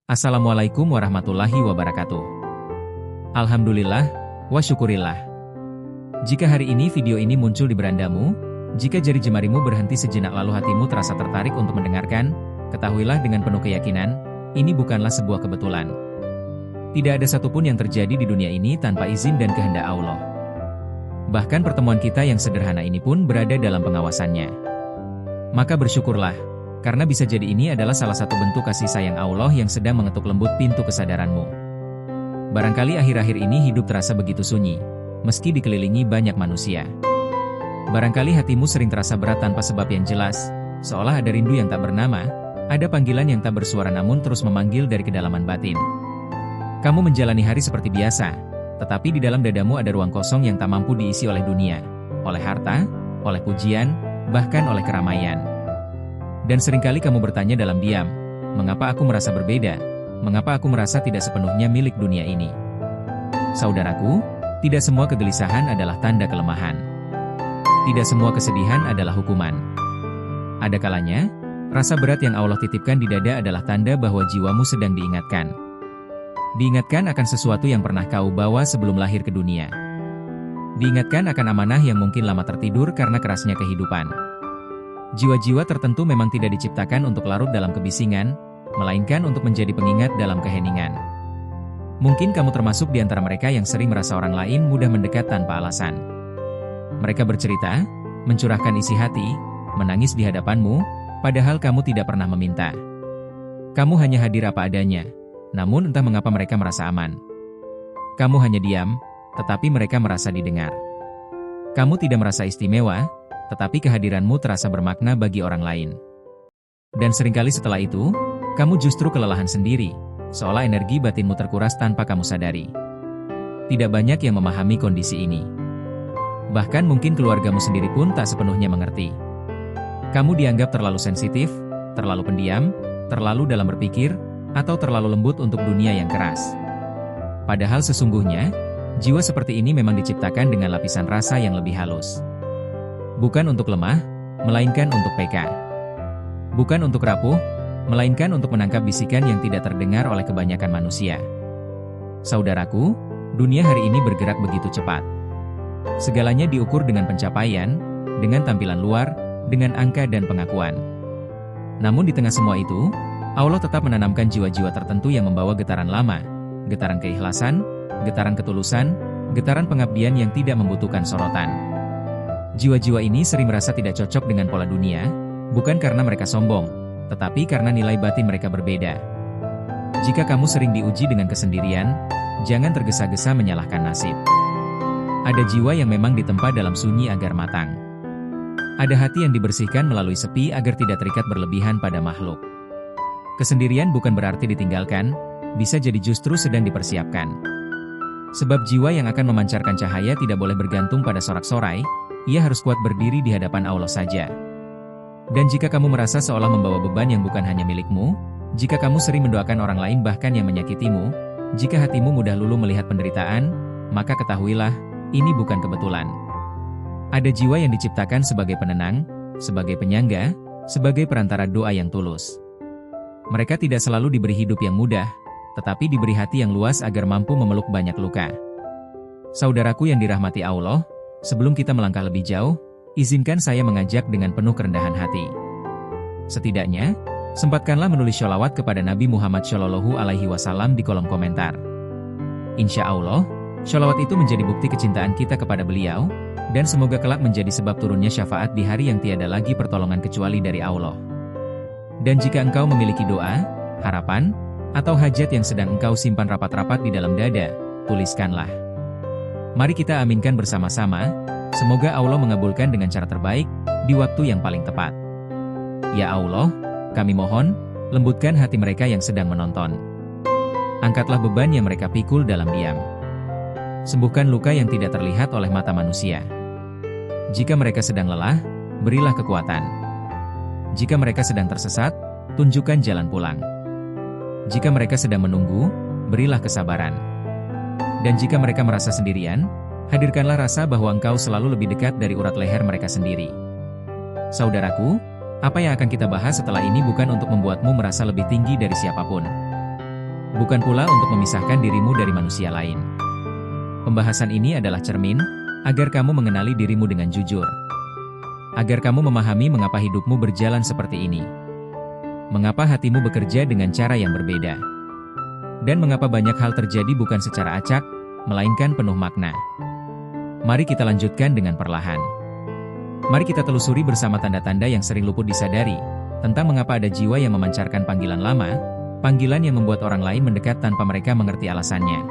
Assalamualaikum warahmatullahi wabarakatuh. Alhamdulillah, wa syukurillah. Jika hari ini video ini muncul di berandamu, jika jari jemarimu berhenti sejenak lalu hatimu terasa tertarik untuk mendengarkan, ketahuilah dengan penuh keyakinan, ini bukanlah sebuah kebetulan. Tidak ada satupun yang terjadi di dunia ini tanpa izin dan kehendak Allah. Bahkan pertemuan kita yang sederhana ini pun berada dalam pengawasannya. Maka bersyukurlah, karena bisa jadi ini adalah salah satu bentuk kasih sayang Allah yang sedang mengetuk lembut pintu kesadaranmu. Barangkali akhir-akhir ini hidup terasa begitu sunyi, meski dikelilingi banyak manusia. Barangkali hatimu sering terasa berat tanpa sebab yang jelas, seolah ada rindu yang tak bernama, ada panggilan yang tak bersuara namun terus memanggil dari kedalaman batin. Kamu menjalani hari seperti biasa, tetapi di dalam dadamu ada ruang kosong yang tak mampu diisi oleh dunia, oleh harta, oleh pujian, bahkan oleh keramaian. Dan seringkali kamu bertanya dalam diam, mengapa aku merasa berbeda? Mengapa aku merasa tidak sepenuhnya milik dunia ini? Saudaraku, tidak semua kegelisahan adalah tanda kelemahan. Tidak semua kesedihan adalah hukuman. Ada kalanya, rasa berat yang Allah titipkan di dada adalah tanda bahwa jiwamu sedang diingatkan. Diingatkan akan sesuatu yang pernah kau bawa sebelum lahir ke dunia. Diingatkan akan amanah yang mungkin lama tertidur karena kerasnya kehidupan. Jiwa-jiwa tertentu memang tidak diciptakan untuk larut dalam kebisingan, melainkan untuk menjadi pengingat dalam keheningan. Mungkin kamu termasuk di antara mereka yang sering merasa orang lain mudah mendekat tanpa alasan. Mereka bercerita, mencurahkan isi hati, menangis di hadapanmu, padahal kamu tidak pernah meminta. Kamu hanya hadir apa adanya, namun entah mengapa mereka merasa aman. Kamu hanya diam, tetapi mereka merasa didengar. Kamu tidak merasa istimewa, tetapi kehadiranmu terasa bermakna bagi orang lain. Dan seringkali setelah itu, kamu justru kelelahan sendiri, seolah energi batinmu terkuras tanpa kamu sadari. Tidak banyak yang memahami kondisi ini. Bahkan mungkin keluargamu sendiri pun tak sepenuhnya mengerti. Kamu dianggap terlalu sensitif, terlalu pendiam, terlalu dalam berpikir, atau terlalu lembut untuk dunia yang keras. Padahal sesungguhnya, jiwa seperti ini memang diciptakan dengan lapisan rasa yang lebih halus. Bukan untuk lemah, melainkan untuk peka. Bukan untuk rapuh, melainkan untuk menangkap bisikan yang tidak terdengar oleh kebanyakan manusia. Saudaraku, dunia hari ini bergerak begitu cepat. Segalanya diukur dengan pencapaian, dengan tampilan luar, dengan angka dan pengakuan. Namun di tengah semua itu, Allah tetap menanamkan jiwa-jiwa tertentu yang membawa getaran lama, getaran keikhlasan, getaran ketulusan, getaran pengabdian yang tidak membutuhkan sorotan. Jiwa-jiwa ini sering merasa tidak cocok dengan pola dunia, bukan karena mereka sombong, tetapi karena nilai batin mereka berbeda. Jika kamu sering diuji dengan kesendirian, jangan tergesa-gesa menyalahkan nasib. Ada jiwa yang memang ditempa dalam sunyi agar matang. Ada hati yang dibersihkan melalui sepi agar tidak terikat berlebihan pada makhluk. Kesendirian bukan berarti ditinggalkan, bisa jadi justru sedang dipersiapkan. Sebab jiwa yang akan memancarkan cahaya tidak boleh bergantung pada sorak-sorai, ia harus kuat berdiri di hadapan Allah saja. Dan jika kamu merasa seolah membawa beban yang bukan hanya milikmu, jika kamu sering mendoakan orang lain bahkan yang menyakitimu, jika hatimu mudah luluh melihat penderitaan, maka ketahuilah, ini bukan kebetulan. Ada jiwa yang diciptakan sebagai penenang, sebagai penyangga, sebagai perantara doa yang tulus. Mereka tidak selalu diberi hidup yang mudah, tetapi diberi hati yang luas agar mampu memeluk banyak luka. Saudaraku yang dirahmati Allah, sebelum kita melangkah lebih jauh, izinkan saya mengajak dengan penuh kerendahan hati. Setidaknya, sempatkanlah menulis sholawat kepada Nabi Muhammad SAW di kolom komentar. Insya Allah, sholawat itu menjadi bukti kecintaan kita kepada beliau, dan semoga kelak menjadi sebab turunnya syafaat di hari yang tiada lagi pertolongan kecuali dari Allah. Dan jika engkau memiliki doa, harapan, atau hajat yang sedang engkau simpan rapat-rapat di dalam dada, tuliskanlah. Mari kita aminkan bersama-sama, semoga Allah mengabulkan dengan cara terbaik, di waktu yang paling tepat. Ya Allah, kami mohon, lembutkan hati mereka yang sedang menonton. Angkatlah beban yang mereka pikul dalam diam. Sembuhkan luka yang tidak terlihat oleh mata manusia. Jika mereka sedang lelah, berilah kekuatan. Jika mereka sedang tersesat, tunjukkan jalan pulang. Jika mereka sedang menunggu, berilah kesabaran. Dan jika mereka merasa sendirian, hadirkanlah rasa bahwa engkau selalu lebih dekat dari urat leher mereka sendiri. Saudaraku, apa yang akan kita bahas setelah ini bukan untuk membuatmu merasa lebih tinggi dari siapapun. bukan pula untuk memisahkan dirimu dari manusia lain. Pembahasan ini adalah cermin, agar kamu mengenali dirimu dengan jujur. Agar kamu memahami mengapa hidupmu berjalan seperti ini. Mengapa hatimu bekerja dengan cara yang berbeda. Dan mengapa banyak hal terjadi bukan secara acak, melainkan penuh makna. Mari kita lanjutkan dengan perlahan. Mari kita telusuri bersama tanda-tanda yang sering luput disadari, tentang mengapa ada jiwa yang memancarkan panggilan lama, panggilan yang membuat orang lain mendekat tanpa mereka mengerti alasannya.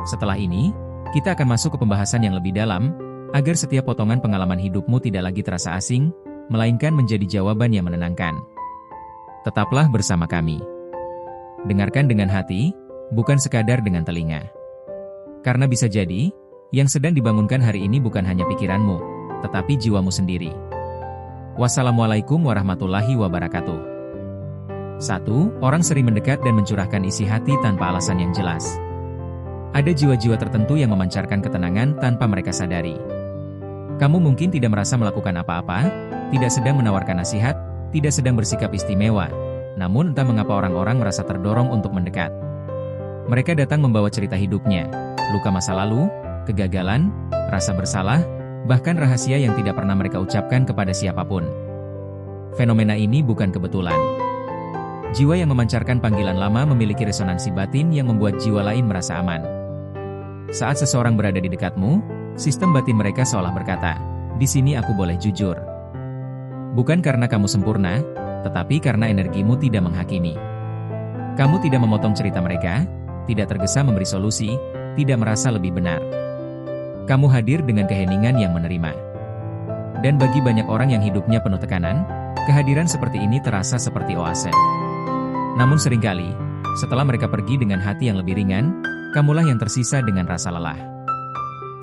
Setelah ini, kita akan masuk ke pembahasan yang lebih dalam, agar setiap potongan pengalaman hidupmu tidak lagi terasa asing, melainkan menjadi jawaban yang menenangkan. Tetaplah bersama kami. Dengarkan dengan hati, bukan sekadar dengan telinga. Karena bisa jadi, yang sedang dibangunkan hari ini bukan hanya pikiranmu, tetapi jiwamu sendiri. Wassalamualaikum warahmatullahi wabarakatuh. 1. Orang sering mendekat dan mencurahkan isi hati tanpa alasan yang jelas. Ada jiwa-jiwa tertentu yang memancarkan ketenangan tanpa mereka sadari. Kamu mungkin tidak merasa melakukan apa-apa, tidak sedang menawarkan nasihat, tidak sedang bersikap istimewa, namun entah mengapa orang-orang merasa terdorong untuk mendekat. Mereka datang membawa cerita hidupnya, luka masa lalu, kegagalan, rasa bersalah, bahkan rahasia yang tidak pernah mereka ucapkan kepada siapapun. Fenomena ini bukan kebetulan. Jiwa yang memancarkan panggilan lama memiliki resonansi batin yang membuat jiwa lain merasa aman. Saat seseorang berada di dekatmu, sistem batin mereka seolah berkata, "Di sini aku boleh jujur." Bukan karena kamu sempurna, tetapi karena energimu tidak menghakimi. Kamu tidak memotong cerita mereka, tidak tergesa memberi solusi, tidak merasa lebih benar. Kamu hadir dengan keheningan yang menerima. Dan bagi banyak orang yang hidupnya penuh tekanan, kehadiran seperti ini terasa seperti oase. Namun seringkali, setelah mereka pergi dengan hati yang lebih ringan, kamulah yang tersisa dengan rasa lelah.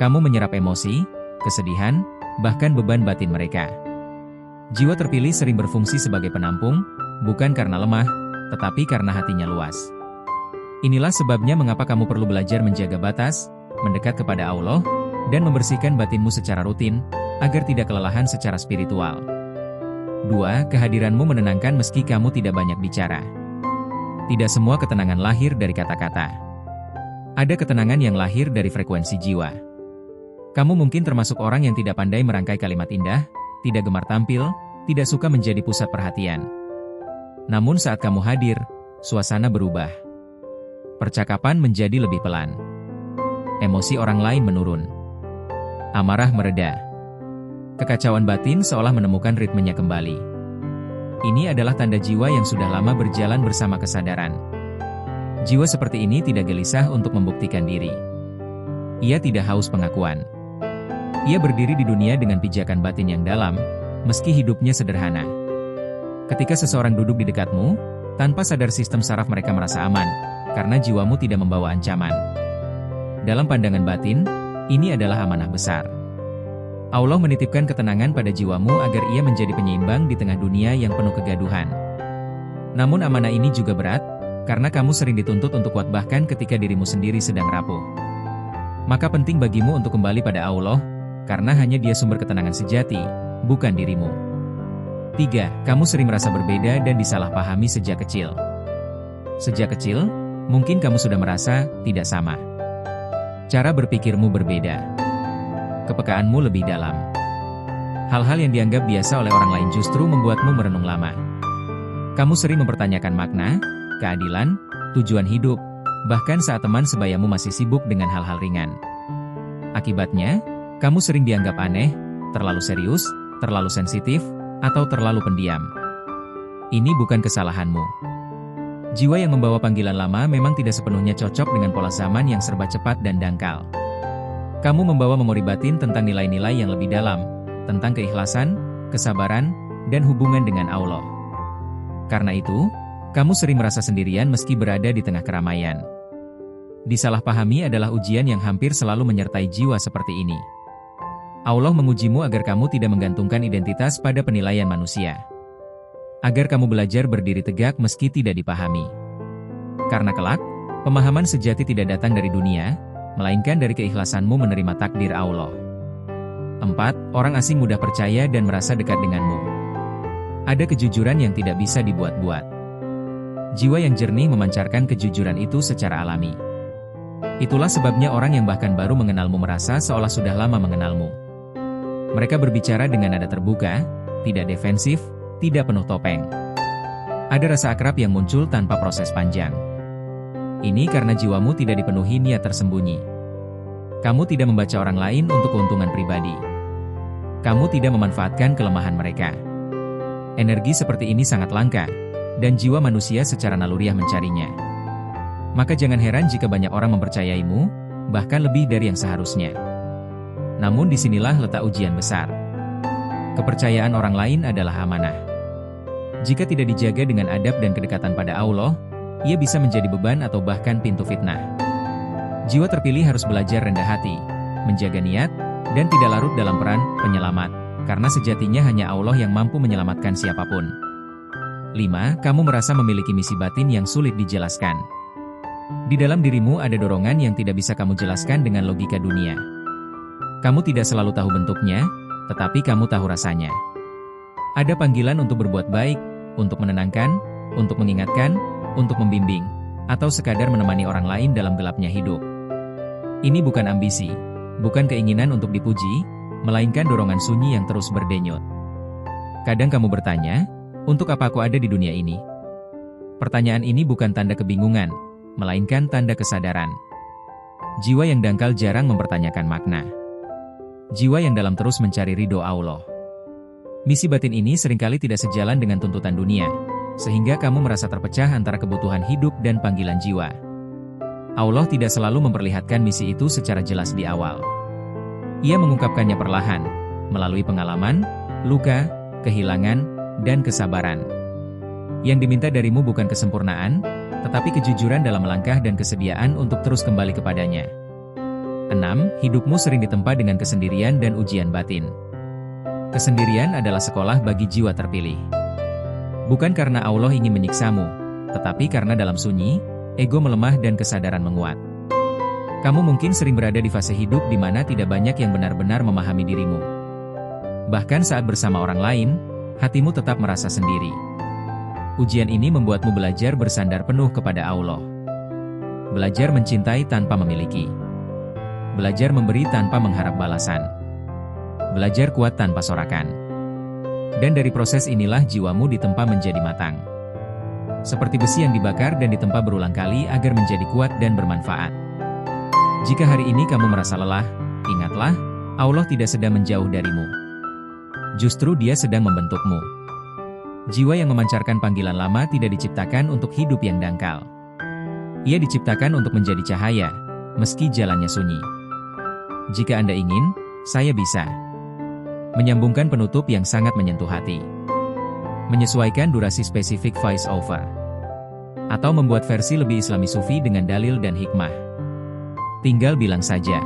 Kamu menyerap emosi, kesedihan, bahkan beban batin mereka. Jiwa terpilih sering berfungsi sebagai penampung, bukan karena lemah, tetapi karena hatinya luas. Inilah sebabnya mengapa kamu perlu belajar menjaga batas, mendekat kepada Allah, dan membersihkan batinmu secara rutin, agar tidak kelelahan secara spiritual. 2. Kehadiranmu menenangkan meski kamu tidak banyak bicara. Tidak semua ketenangan lahir dari kata-kata. Ada ketenangan yang lahir dari frekuensi jiwa. Kamu mungkin termasuk orang yang tidak pandai merangkai kalimat indah, tidak gemar tampil, tidak suka menjadi pusat perhatian. Namun saat kamu hadir, suasana berubah. Percakapan menjadi lebih pelan. Emosi orang lain menurun. Amarah mereda. Kekacauan batin seolah menemukan ritmenya kembali. Ini adalah tanda jiwa yang sudah lama berjalan bersama kesadaran. Jiwa seperti ini tidak gelisah untuk membuktikan diri. Ia tidak haus pengakuan. Ia berdiri di dunia dengan pijakan batin yang dalam, meski hidupnya sederhana. Ketika seseorang duduk di dekatmu, tanpa sadar sistem saraf mereka merasa aman, karena jiwamu tidak membawa ancaman. Dalam pandangan batin, ini adalah amanah besar. Allah menitipkan ketenangan pada jiwamu agar ia menjadi penyeimbang di tengah dunia yang penuh kegaduhan. Namun amanah ini juga berat, karena kamu sering dituntut untuk kuat bahkan ketika dirimu sendiri sedang rapuh. Maka penting bagimu untuk kembali pada Allah, karena hanya Dia sumber ketenangan sejati, bukan dirimu. 3. Kamu sering merasa berbeda dan disalahpahami sejak kecil. Sejak kecil, mungkin kamu sudah merasa tidak sama. Cara berpikirmu berbeda. Kepekaanmu lebih dalam. Hal-hal yang dianggap biasa oleh orang lain justru membuatmu merenung lama. Kamu sering mempertanyakan makna, keadilan, tujuan hidup, bahkan saat teman sebayamu masih sibuk dengan hal-hal ringan. Akibatnya, kamu sering dianggap aneh, terlalu serius, terlalu sensitif, atau terlalu pendiam. Ini bukan kesalahanmu. Jiwa yang membawa panggilan lama memang tidak sepenuhnya cocok dengan pola zaman yang serba cepat dan dangkal. Kamu membawa memori batin tentang nilai-nilai yang lebih dalam, tentang keikhlasan, kesabaran, dan hubungan dengan Allah. Karena itu, kamu sering merasa sendirian meski berada di tengah keramaian. Disalahpahami adalah ujian yang hampir selalu menyertai jiwa seperti ini. Allah mengujimu agar kamu tidak menggantungkan identitas pada penilaian manusia. Agar kamu belajar berdiri tegak meski tidak dipahami. Karena kelak, pemahaman sejati tidak datang dari dunia, melainkan dari keikhlasanmu menerima takdir Allah. 4. Orang asing mudah percaya dan merasa dekat denganmu. Ada kejujuran yang tidak bisa dibuat-buat. Jiwa yang jernih memancarkan kejujuran itu secara alami. Itulah sebabnya orang yang bahkan baru mengenalmu merasa seolah sudah lama mengenalmu. Mereka berbicara dengan nada terbuka, tidak defensif, tidak penuh topeng. Ada rasa akrab yang muncul tanpa proses panjang. Ini karena jiwamu tidak dipenuhi niat tersembunyi. Kamu tidak membaca orang lain untuk keuntungan pribadi. Kamu tidak memanfaatkan kelemahan mereka. Energi seperti ini sangat langka, dan jiwa manusia secara naluriah mencarinya. Maka jangan heran jika banyak orang mempercayaimu, bahkan lebih dari yang seharusnya. Namun disinilah letak ujian besar. Kepercayaan orang lain adalah amanah. Jika tidak dijaga dengan adab dan kedekatan pada Allah, ia bisa menjadi beban atau bahkan pintu fitnah. Jiwa terpilih harus belajar rendah hati, menjaga niat, dan tidak larut dalam peran penyelamat, karena sejatinya hanya Allah yang mampu menyelamatkan siapapun. 5. Kamu merasa memiliki misi batin yang sulit dijelaskan. Di dalam dirimu ada dorongan yang tidak bisa kamu jelaskan dengan logika dunia. Kamu tidak selalu tahu bentuknya, tetapi kamu tahu rasanya. Ada panggilan untuk berbuat baik, untuk menenangkan, untuk mengingatkan, untuk membimbing, atau sekadar menemani orang lain dalam gelapnya hidup. Ini bukan ambisi, bukan keinginan untuk dipuji, melainkan dorongan sunyi yang terus berdenyut. Kadang kamu bertanya, untuk apa aku ada di dunia ini? Pertanyaan ini bukan tanda kebingungan, melainkan tanda kesadaran. Jiwa yang dangkal jarang mempertanyakan makna. Jiwa yang dalam terus mencari ridho Allah. Misi batin ini seringkali tidak sejalan dengan tuntutan dunia, sehingga kamu merasa terpecah antara kebutuhan hidup dan panggilan jiwa. Allah tidak selalu memperlihatkan misi itu secara jelas di awal. Ia mengungkapkannya perlahan, melalui pengalaman, luka, kehilangan, dan kesabaran. Yang diminta darimu bukan kesempurnaan, tetapi kejujuran dalam melangkah dan kesediaan untuk terus kembali kepadanya. 6. Hidupmu sering ditempa dengan kesendirian dan ujian batin. Kesendirian adalah sekolah bagi jiwa terpilih. Bukan karena Allah ingin menyiksamu, tetapi karena dalam sunyi, ego melemah dan kesadaran menguat. Kamu mungkin sering berada di fase hidup di mana tidak banyak yang benar-benar memahami dirimu. Bahkan saat bersama orang lain, hatimu tetap merasa sendiri. Ujian ini membuatmu belajar bersandar penuh kepada Allah. Belajar mencintai tanpa memiliki. Belajar memberi tanpa mengharap balasan. Belajar kuat tanpa sorakan. Dan dari proses inilah jiwamu ditempa menjadi matang. Seperti besi yang dibakar dan ditempa berulang kali agar menjadi kuat dan bermanfaat. Jika hari ini kamu merasa lelah, ingatlah, Allah tidak sedang menjauh darimu. Justru Dia sedang membentukmu. Jiwa yang memancarkan panggilan lama tidak diciptakan untuk hidup yang dangkal. Ia diciptakan untuk menjadi cahaya, meski jalannya sunyi. Jika Anda ingin, saya bisa menyambungkan penutup yang sangat menyentuh hati, menyesuaikan durasi spesifik voice over, atau membuat versi lebih Islami Sufi dengan dalil dan hikmah. Tinggal bilang saja.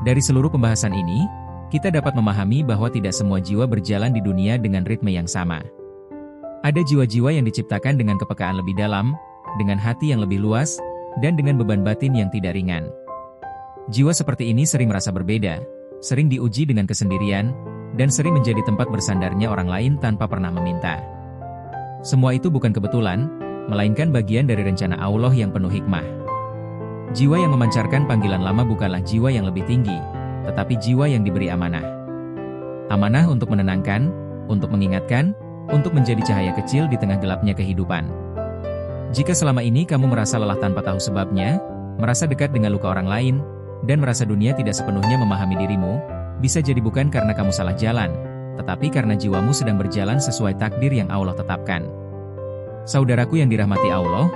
Dari seluruh pembahasan ini, kita dapat memahami bahwa tidak semua jiwa berjalan di dunia dengan ritme yang sama. Ada jiwa-jiwa yang diciptakan dengan kepekaan lebih dalam, dengan hati yang lebih luas, dan dengan beban batin yang tidak ringan. Jiwa seperti ini sering merasa berbeda, sering diuji dengan kesendirian, dan sering menjadi tempat bersandarnya orang lain tanpa pernah meminta. Semua itu bukan kebetulan, melainkan bagian dari rencana Allah yang penuh hikmah. Jiwa yang memancarkan panggilan lama bukanlah jiwa yang lebih tinggi, tetapi jiwa yang diberi amanah. Amanah untuk menenangkan, untuk mengingatkan, untuk menjadi cahaya kecil di tengah gelapnya kehidupan. Jika selama ini kamu merasa lelah tanpa tahu sebabnya, merasa dekat dengan luka orang lain, dan merasa dunia tidak sepenuhnya memahami dirimu, bisa jadi bukan karena kamu salah jalan, tetapi karena jiwamu sedang berjalan sesuai takdir yang Allah tetapkan. Saudaraku yang dirahmati Allah,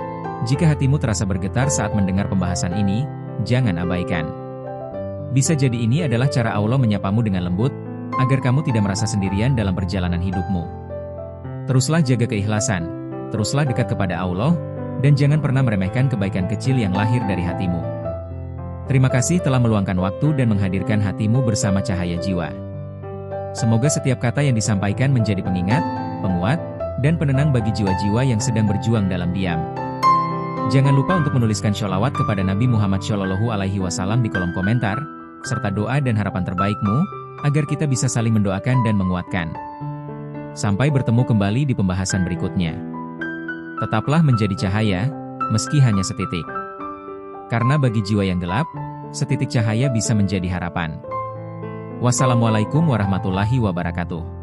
jika hatimu terasa bergetar saat mendengar pembahasan ini, jangan abaikan. Bisa jadi ini adalah cara Allah menyapamu dengan lembut, agar kamu tidak merasa sendirian dalam perjalanan hidupmu. Teruslah jaga keikhlasan, teruslah dekat kepada Allah, dan jangan pernah meremehkan kebaikan kecil yang lahir dari hatimu. Terima kasih telah meluangkan waktu dan menghadirkan hatimu bersama Cahaya Jiwa. Semoga setiap kata yang disampaikan menjadi pengingat, penguat, dan penenang bagi jiwa-jiwa yang sedang berjuang dalam diam. Jangan lupa untuk menuliskan sholawat kepada Nabi Muhammad SAW di kolom komentar, serta doa dan harapan terbaikmu, agar kita bisa saling mendoakan dan menguatkan. Sampai bertemu kembali di pembahasan berikutnya. Tetaplah menjadi cahaya, meski hanya setitik. Karena bagi jiwa yang gelap, setitik cahaya bisa menjadi harapan. Wassalamualaikum warahmatullahi wabarakatuh.